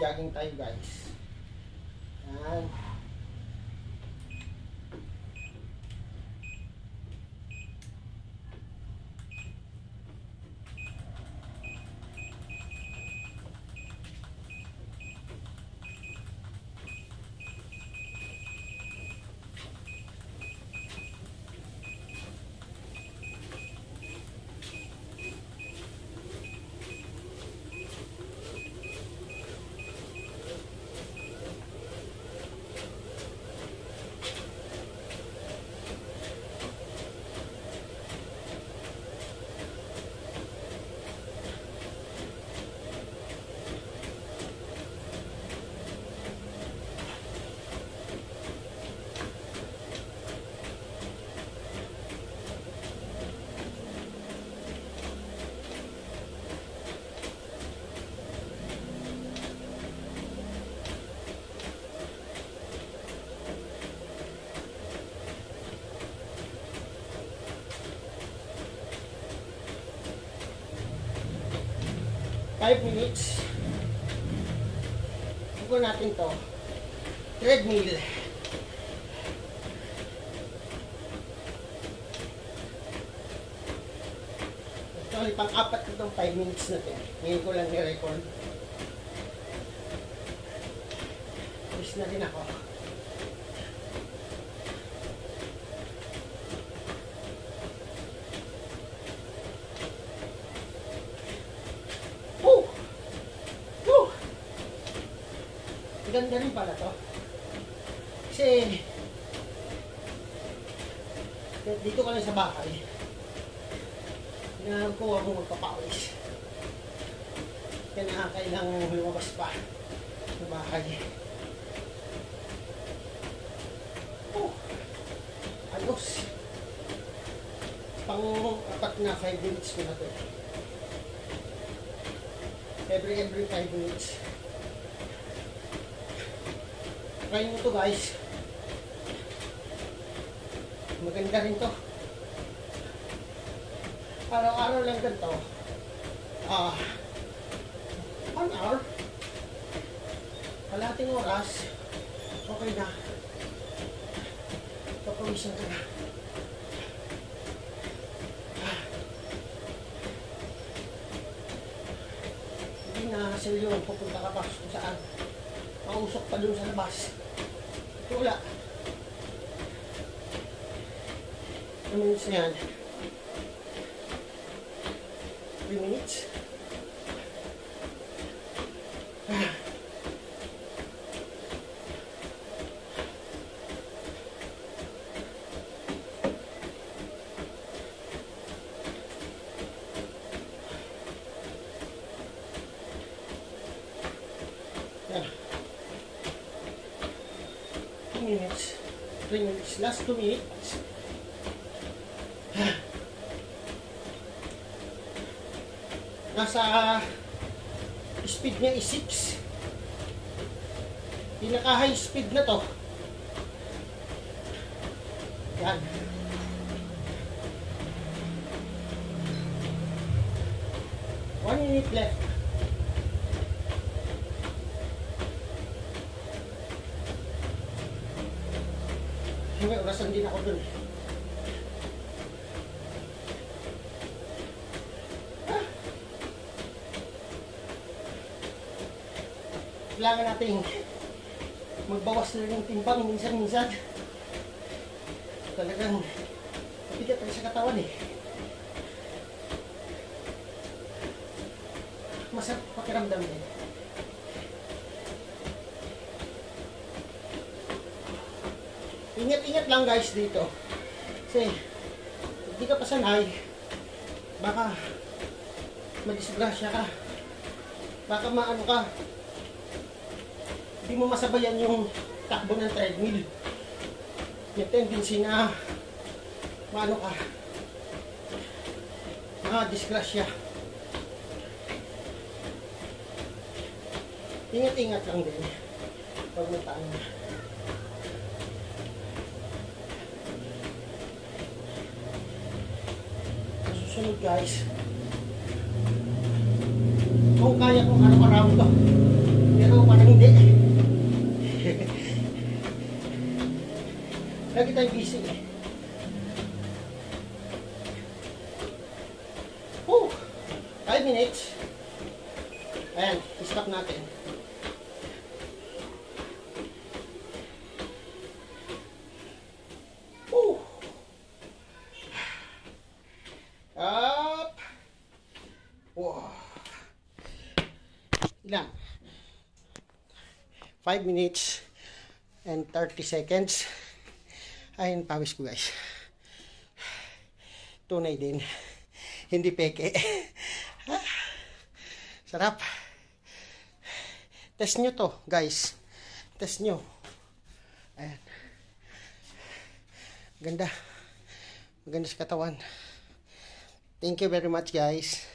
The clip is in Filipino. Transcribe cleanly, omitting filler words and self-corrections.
Jogging tayo guys. Yan. 5 minutes. Subukan natin to. Treadmill. Actually, pang-apat itong 5 minutes natin. Ngayon ko lang ni-record. Tapos na rin ako. Ganda rin pala to. Kasi dito ka lang sa bahay. Kailangan ko ako magpapawis. Kaya nakakailangan lumabas pa sa bahay. Ayos. Pang-apat na 5 minutes ko na to. Every 5 minutes. Try mo to guys. Maganda rin to. Araw-araw lang ganito. 1 hour. Kalahating oras. Okay na. Papawisan ka na. Hindi na hassle yung pupunta ka pa kung saan. Mausok pa dun sa labas. Wala. 2 minutes na yan. 3 minutes. Yan. 2 minutes. 3 minutes. Last 2 minutes. Nasa speed niya is 6. Pinaka high speed na to. Yan. One minute left. May orasan din ako dun. Kailangan natin magbawas na rin ng timbang minsan-minsan. Talagang mabigat rin sa katawan eh. Masarap pakiramdam din. Ingat-ingat lang guys dito. Kasi hindi ka pa sanay, baka madisgrasya ka. Baka maano ka, hindi mo masabayan yung takbo ng treadmill. May tendency na maano ka, disgrasya. Ingat-ingat lang din pag mataan na. Susunod guys, kung kaya kong araw-araw to, pero Lagi tayo busy. Woo! 5 minutes. Ayan, i-stop natin. Woo! Up! Wow! Ilan? 5 minutes and 30 seconds. Ayun, pawis ko guys. Tunay din. Hindi peke. Sarap. Test nyo to guys. Test nyo. Ayan. Ganda. Maganda sa katawan. Thank you very much guys.